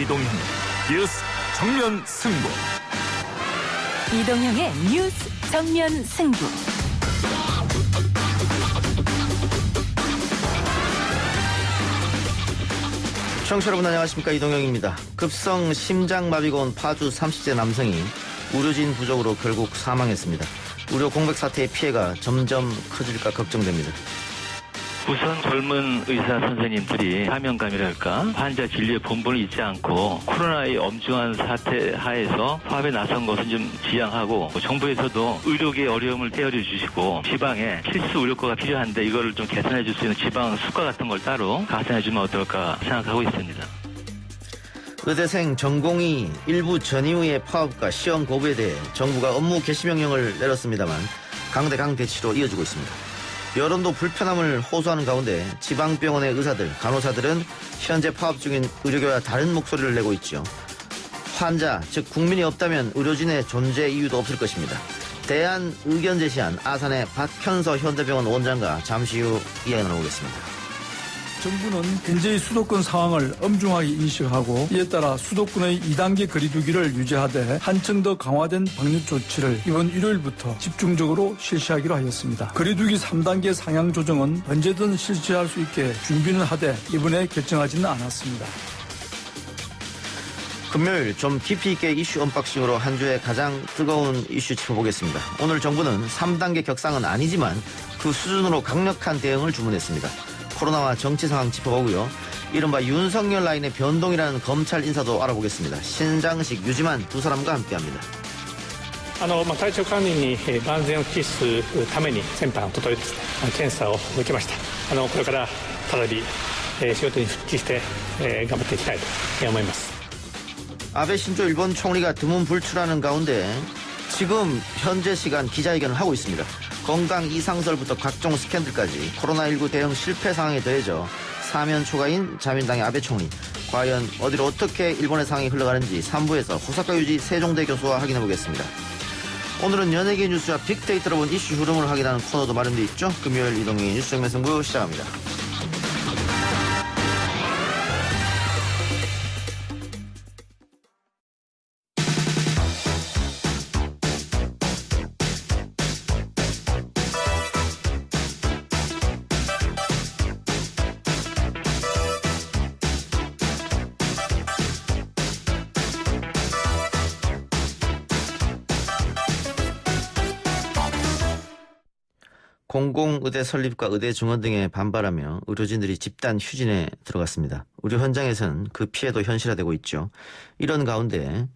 이동형 뉴스 정면 승부. 이동형의 뉴스 정면 승부. 청취자 여러분 안녕하십니까, 이동형입니다. 급성 심장마비가 온 파주 30대 남성이 의료진 부족으로 결국 사망했습니다. 의료 공백 사태의 피해가 점점 커질까 걱정됩니다. 우선 젊은 의사 선생님들이 사명감이랄까 환자 진료에 본분을 잊지 않고 코로나의 엄중한 사태 하에서 화합에 나선 것은 좀 지양하고, 정부에서도 의료계의 어려움을 떼어려 주시고 지방에 필수 의료과가 필요한데 이거를 좀 개선해 줄 수 있는 지방 수가 같은 걸 따로 가산해 주면 어떨까 생각하고 있습니다. 의대생 전공의 일부 전이후의 파업과 시험 거부에 대해 정부가 업무 개시 명령을 내렸습니다만 강대강 대치로 이어지고 있습니다. 여론도 불편함을 호소하는 가운데 지방병원의 의사들, 간호사들은 현재 파업 중인 의료계와 다른 목소리를 내고 있죠. 환자, 즉 국민이 없다면 의료진의 존재 이유도 없을 것입니다. 대안 의견 제시한 아산의 박현서 현대병원 원장과 잠시 후 이야기 나누겠습니다. 정부는 현재의 수도권 상황을 엄중하게 인식하고 이에 따라 수도권의 2단계 거리두기를 유지하되 한층 더 강화된 방역 조치를 이번 일요일부터 집중적으로 실시하기로 하였습니다. 거리두기 3단계 상향 조정은 언제든 실시할 수 있게 준비는 하되 이번에 결정하지는 않았습니다. 금요일 좀 깊이 있게 이슈 언박싱으로 한 주의 가장 뜨거운 이슈 짚어보겠습니다. 오늘 정부는 3단계 격상은 아니지만 그 수준으로 강력한 대응을 주문했습니다. 코로나와 정치 상황 짚어보고요. 이른바 윤석열 라인의 변동이라는 검찰 인사도 알아보겠습니다. 신장식, 유지만 두 사람과 함께합니다. 体調管理に万全を期すために先般おとといですね検査を受けました。これから再び仕事に復帰して頑張っていきたいと思います。 아베 신조 일본 총리가 드문 불출하는 가운데 지금 현재 시간 기자회견을 하고 있습니다. 건강 이상설부터 각종 스캔들까지 코로나19 대응 실패 상황에 더해져 사면 초과인 자민당의 아베 총리. 과연 어디로 어떻게 일본의 상황이 흘러가는지 3부에서 호사카 유지 세종대 교수와 확인해보겠습니다. 오늘은 연예계 뉴스와 빅데이터로 본 이슈 흐름을 확인하는 코너도 마련되어 있죠. 금요일 이동형의 뉴스 정면 승부 시작합니다. 공공의대 설립과 의대 증원 등에 반발하며 의료진들이 집단 휴진에 들어갔습니다. 의료 현장에서는 그 피해도 현실화되고 있죠. 이런 가운데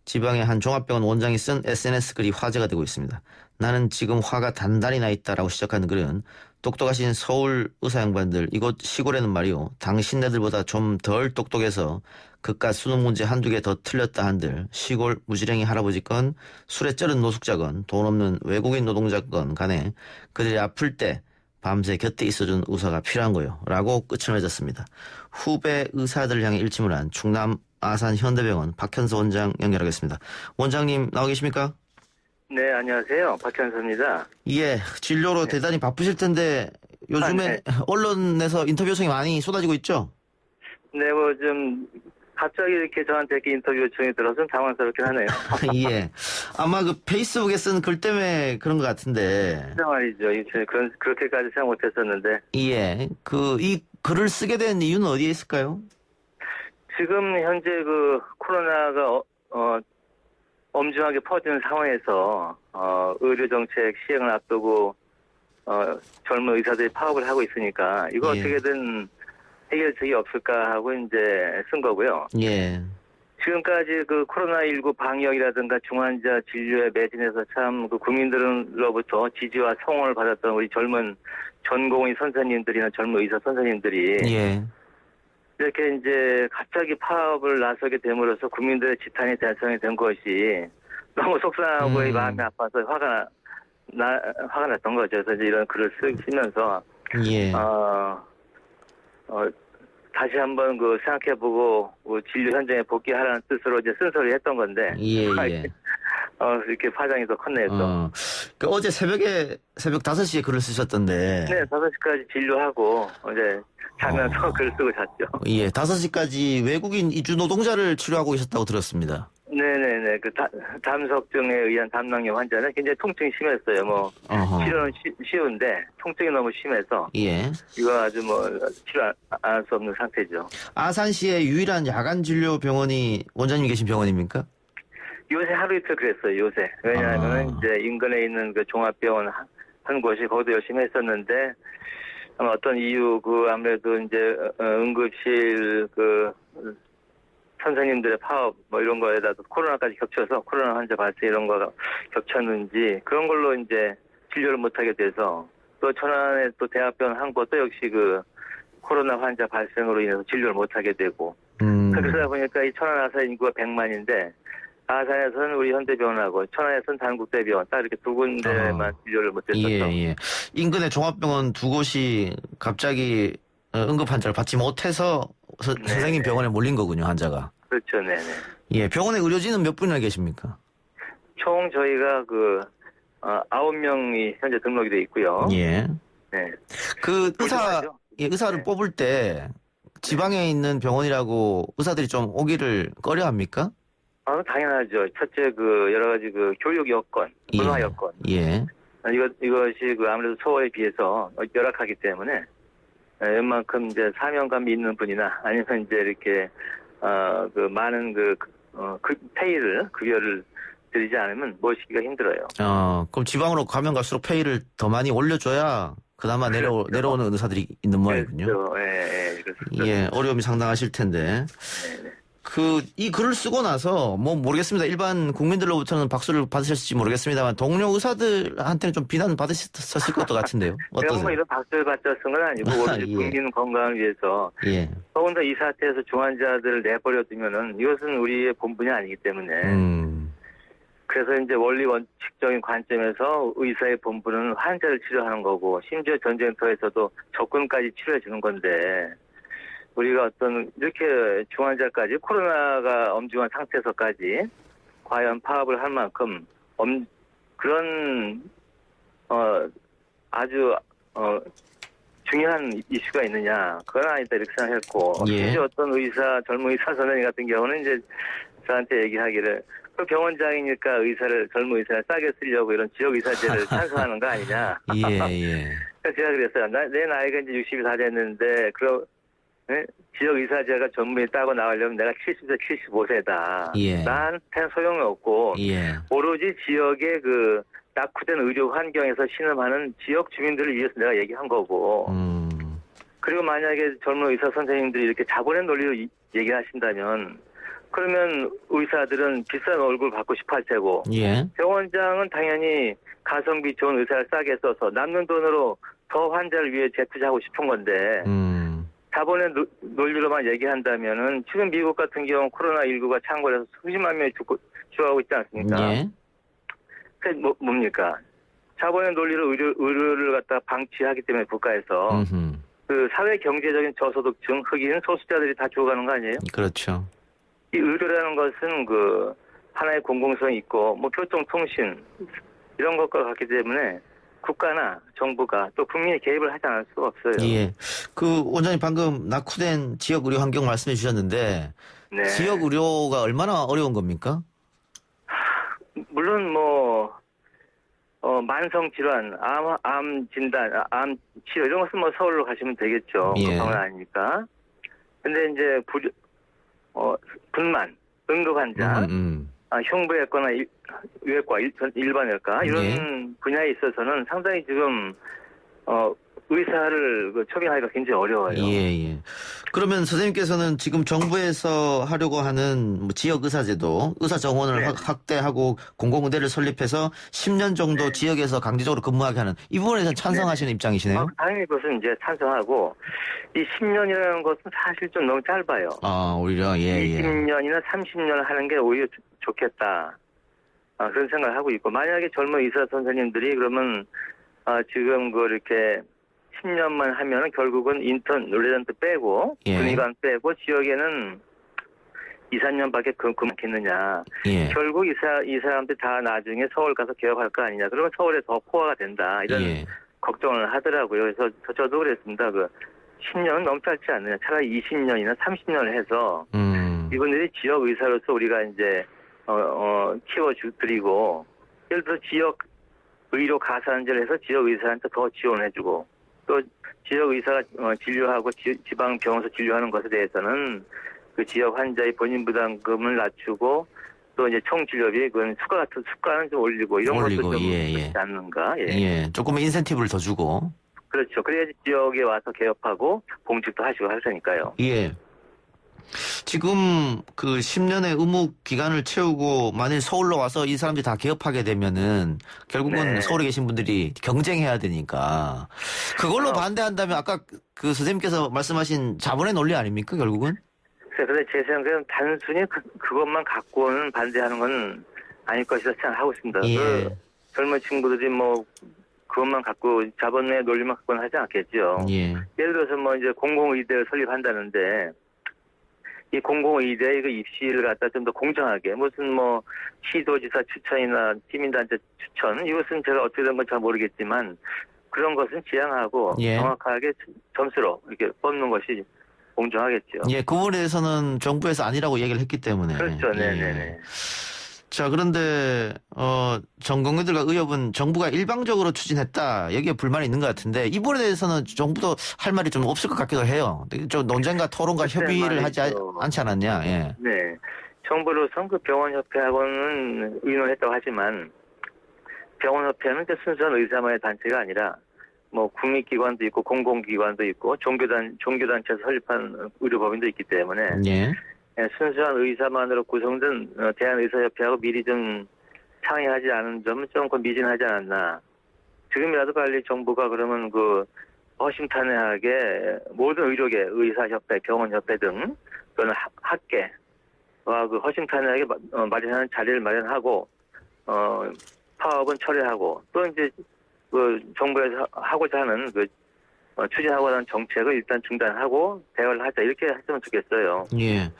지방의 한 종합병원 원장이 쓴 SNS 글이 화제가 되고 있습니다. 나는 지금 화가 단단히 나 있다라고 시작하는 글은 똑똑하신 서울 의사 양반들, 이곳 시골에는 말이요, 당신네들보다 좀 덜 똑똑해서 그깟 수능 문제 한두 개 더 틀렸다 한들 시골 무지랭이 할아버지 건, 술에 쩔은 노숙자 건, 돈 없는 외국인 노동자 건 간에 그들이 아플 때 밤새 곁에 있어준 의사가 필요한 거요 라고 끝을 맺었습니다. 후배 의사들을 향해 일침을 한 충남 아산 현대병원 박현서 원장 연결하겠습니다. 원장님 나와 계십니까? 네, 안녕하세요. 박현서입니다. 예, 진료로 네. 대단히 바쁘실 텐데 요즘에 네. 언론에서 인터뷰 요청이 많이 쏟아지고 있죠? 네, 좀 갑자기 이렇게 저한테 이렇게 인터뷰 요청이 들어서 당황스럽긴 하네요. 예. 아마 그 페이스북에 쓴 글 때문에 그런 것 같은데. 진짜 말이죠. 그렇게까지 생각 못했었는데. 예. 이 글을 쓰게 된 이유는 어디에 있을까요? 지금 현재 코로나가 엄중하게 퍼지는 상황에서 의료 정책 시행을 앞두고 젊은 의사들이 파업을 하고 있으니까 이거 예. 어떻게든 해결책이 없을까 하고 이제 쓴 거고요. 예. 지금까지 코로나19 방역이라든가 중환자 진료에 매진해서 참 국민들로부터 지지와 성원을 받았던 우리 젊은 전공의 선생님들이나 젊은 의사 선생님들이 예. 이렇게 이제 갑자기 파업을 나서게 됨으로써 국민들의 지탄이 달성이 된 것이 너무 속상하고 마음이 아파서 화가 났던 거죠. 그래서 이제 이런 글을 쓰면서 예. 다시 한번 생각해보고 진료 현장에 복귀하라는 뜻으로 이제 쓴소리를 했던 건데 예. 이렇게 파장이 더 컸네요. 또. 그 어제 새벽 5시에 글을 쓰셨던데. 네, 5시까지 진료하고 어제 자면서 글 쓰고 잤죠. 예, 5시까지 외국인 이주 노동자를 치료하고 계셨다고 들었습니다. 네네네. 그 담석증에 의한 담낭염 환자는 굉장히 통증이 심했어요. 뭐 어허. 치료는 쉬운데 통증이 너무 심해서 예. 이거 아주 뭐 치료 안 할 수 없는 상태죠. 아산시의 유일한 야간 진료 병원이 원장님 계신 병원입니까? 요새 하루 이틀 그랬어요. 요새 왜냐하면 이제 인근에 있는 그 종합병원 한 곳이 거기도 열심히 했었는데 아마 어떤 이유 아무래도 이제 응급실 선생님들의 파업 뭐 이런 거에다 코로나까지 겹쳐서 코로나 환자 발생 이런 거가 겹쳤는지 그런 걸로 이제 진료를 못하게 돼서 또 천안에 또 대학병원 한 곳도 역시 코로나 환자 발생으로 인해서 진료를 못하게 되고 그러다 보니까 이 천안 아산 인구가 100만인데 아산에서는 우리 현대병원하고 천안에서는 단국대병원 딱 이렇게 두 군데만 진료를 못했었죠. 예. 인근의 종합병원 두 곳이 갑자기 응급 환자를 받지 못해서 선생님 병원에 몰린 거군요, 환자가. 그렇죠, 네네. 예, 병원에 의료진은 몇 분이나 계십니까? 총 저희가 9명이 현재 등록이 돼 있고요. 예. 네. 그 의사를 네. 뽑을 때 지방에 있는 병원이라고 의사들이 좀 오기를 꺼려 합니까? 당연하죠. 첫째 여러 가지 교육 여건, 문화 여건. 예. 이것이 아무래도 서울에 비해서 열악하기 때문에 웬만큼 이제 사명감이 있는 분이나 아니면 이제 이렇게 많은 급여를 드리지 않으면 모시기가 힘들어요. 그럼 지방으로 가면 갈수록 페이를 더 많이 올려줘야 그나마 그렇죠. 내려오는 의사들이 있는 모양이군요. 그렇죠. 예, 그렇습니다. 예, 어려움이 상당하실 텐데. 네. 이 글을 쓰고 나서 모르겠습니다. 일반 국민들로부터는 박수를 받으셨을지 모르겠습니다만 동료 의사들한테는 좀 비난 받으셨을 것도 같은데요. 어떠세요? 뭐 이런 박수를 받자 쓴 건 아니고 오로지 예. 국민 건강을 위해서 예. 더군다나 이 사태에서 중환자들을 내버려 두면은 이것은 우리의 본분이 아니기 때문에 그래서 이제 원리 원칙적인 관점에서 의사의 본분은 환자를 치료하는 거고 심지어 전쟁터에서도 적군까지 치료해 주는 건데 우리가 이렇게 중환자까지 코로나가 엄중한 상태에서까지 과연 파업을 할 만큼 그런 아주 중요한 이슈가 있느냐 그건 아니다 이렇게 생각했고 예. 심지어 어떤 젊은 의사 선생님 같은 경우는 이제 저한테 얘기하기를 병원장이니까 젊은 의사를 싸게 쓰려고 이런 지역 의사제를 찬성하는 거 아니냐. 예. 그래서 제가 그랬어요. 내 나이가 이제 60이 다 됐는데 지역 의사제가 전문의 따고 나가려면 내가 70세, 75세다. 예. 나한테는 소용이 없고 예. 오로지 지역의 낙후된 의료 환경에서 신음하는 지역 주민들을 위해서 내가 얘기한 거고 그리고 만약에 젊은 의사 선생님들이 이렇게 자본의 논리로 얘기하신다면 그러면 의사들은 비싼 얼굴 받고 싶어 할 테고 예. 병원장은 당연히 가성비 좋은 의사를 싸게 써서 남는 돈으로 더 환자를 위해 재투자하고 싶은 건데 자본의 논리로만 얘기한다면은 지금 미국 같은 경우 코로나19가 창궐해서 수십만 명이 죽어가고 있지 않습니까? 예. 그게 뭡니까? 자본의 논리로 의료를 갖다 방치하기 때문에 국가에서 사회 경제적인 저소득층, 흑인, 소수자들이 다 죽어가는 거 아니에요? 그렇죠. 이 의료라는 것은 하나의 공공성이 있고 교통, 통신 이런 것과 같기 때문에 국가나 정부가 또 국민이 개입을 하지 않을 수가 없어요. 예. 원장님 방금 낙후된 지역 의료 환경 말씀해 주셨는데 네. 지역 의료가 얼마나 어려운 겁니까? 물론 만성 질환, 암 진단, 암 치료 이런 것은 서울로 가시면 되겠죠. 예. 병원 아니니까. 근데 이제 분만, 응급 환자, 흉부외과나 외과, 일반외과 이런 예. 분야에 있어서는 상당히 지금 의사를 초빙하기가 굉장히 어려워요. 예. 그러면 선생님께서는 지금 정부에서 하려고 하는 지역 의사제도, 의사 정원을 확대하고 공공의대를 설립해서 10년 정도 지역에서 강제적으로 근무하게 하는 이 부분에서 찬성하시는 입장이시네요. 당연히 그것은 이제 찬성하고 이 10년이라는 것은 사실 좀 너무 짧아요. 오히려 예. 20년이나 30년 하는 게 오히려 좋겠다. 그런 생각을 하고 있고 만약에 젊은 의사 선생님들이 그러면 지금 이렇게 10년만 하면 결국은 인턴, 레전트 빼고 예. 군의관 빼고 지역에는 2, 3년밖에 그만겠느냐. 예. 결국 이 사람들 다 나중에 서울 가서 개업할 거 아니냐. 그러면 서울에 더 포화가 된다. 이런 예. 걱정을 하더라고요. 그래서 저도 그랬습니다. 10년은 너무 짧지 않느냐. 차라리 20년이나 30년을 해서 이분들이 지역 의사로서 우리가 이제 키워드리고 예를 들어 지역 의료 가산제를 해서 지역 의사한테 더 지원해주고 또 지역 의사가 진료하고 지방 병원에서 진료하는 것에 대해서는 그 지역 환자의 본인 부담금을 낮추고 또 이제 총 진료비 그건 수가는 좀 올리고 이런 것도 좀 그렇지 않는가? 예, 조금의 인센티브를 더 주고. 그렇죠. 그래야지 지역에 와서 개업하고 봉직도 하시고 할 테니까요. 예. 지금 그 10년의 의무 기간을 채우고 만일 서울로 와서 이 사람들이 다 개업하게 되면은 결국은 네. 서울에 계신 분들이 경쟁해야 되니까 그걸로 반대한다면 아까 그 선생님께서 말씀하신 자본의 논리 아닙니까 결국은? 그런데 제 생각에는 단순히 그것만 갖고는 반대하는 건 아닐 것이라 생각하고 있습니다. 예. 젊은 친구들이 그것만 갖고 자본의 논리만 갖고는 하지 않겠죠. 예. 예를 들어서 이제 공공의대를 설립한다는데 이 공공의대 그 입시를 갖다 좀 더 공정하게 무슨 시도지사 추천이나 시민단체 추천 이것은 제가 어떻게 된 건 잘 모르겠지만 그런 것은 지향하고 예. 정확하게 점수로 이렇게 뽑는 것이 공정하겠죠. 예, 그 부분에 대해서는 정부에서 아니라고 얘기를 했기 때문에. 그렇죠. 네네네. 자, 그런데 전공의들과 의협은 정부가 일방적으로 추진했다. 여기에 불만이 있는 것 같은데 이 부분에 대해서는 정부도 할 말이 좀 없을 것 같기도 해요. 좀 논쟁과 토론과 협의를 하지 않지 않았냐. 예. 네. 정부로선 그 병원협회하고는 의논했다고 하지만 병원협회는 순수한 의사만의 단체가 아니라 국립기관도 있고 공공기관도 있고 종교단체에서 설립한 의료법인도 있기 때문에 예. 순수한 의사만으로 구성된 대한의사협회하고 미리 좀 상의하지 않은 점은 조금 미진하지 않았나. 지금이라도 빨리 정부가 그러면 허심탄회하게 모든 의료계, 의사협회, 병원협회 등 또는 학계와 허심탄회하게 마련하는 자리를 마련하고 파업은 철회하고 또 이제 정부에서 하고자 하는 추진하고자 하는 정책을 일단 중단하고 대화를 하자 이렇게 했으면 좋겠어요. 예.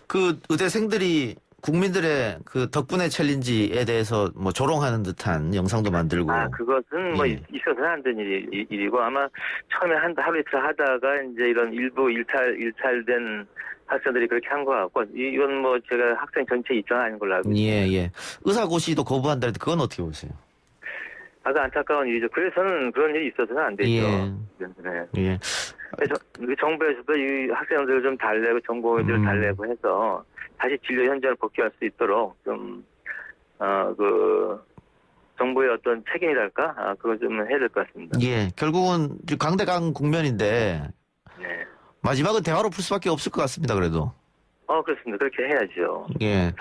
그 의대생들이 국민들의 그 덕분에 챌린지에 대해서 조롱하는 듯한 영상도 만들고. 그것은 있어서는 안 되는 일이고 아마 처음에 하루 이틀 하다가 이제 이런 일부 일탈된 학생들이 그렇게 한 것 같고 이건 제가 학생 전체 입장은 아닌 걸로 알고 있습니다. 예. 의사고시도 거부한다는데 그건 어떻게 보세요? 아주 안타까운 일이죠. 그래서는 그런 일이 있어서는 안 되죠. 네. 예. 그래서 정부에서도 이 학생들을 좀 달래고 전공의들을 달래고 해서 다시 진료 현장을 복귀할 수 있도록 좀 정부의 어떤 책임이랄까 그걸 좀 해야 될 것 같습니다. 예. 결국은 강대강 국면인데 네. 마지막은 대화로 풀 수밖에 없을 것 같습니다. 그래도. 그렇습니다. 그렇게 해야죠. 예.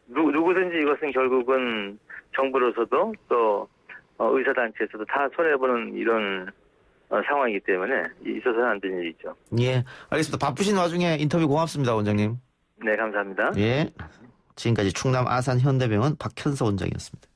누구든지 이것은 결국은 정부로서도 또 의사단체에서도 다 손해보는 이런 상황이기 때문에 있어서는 안 되는 일이죠. 예, 알겠습니다. 바쁘신 와중에 인터뷰 고맙습니다, 원장님. 네, 감사합니다. 예. 지금까지 충남 아산현대병원 박현서 원장이었습니다.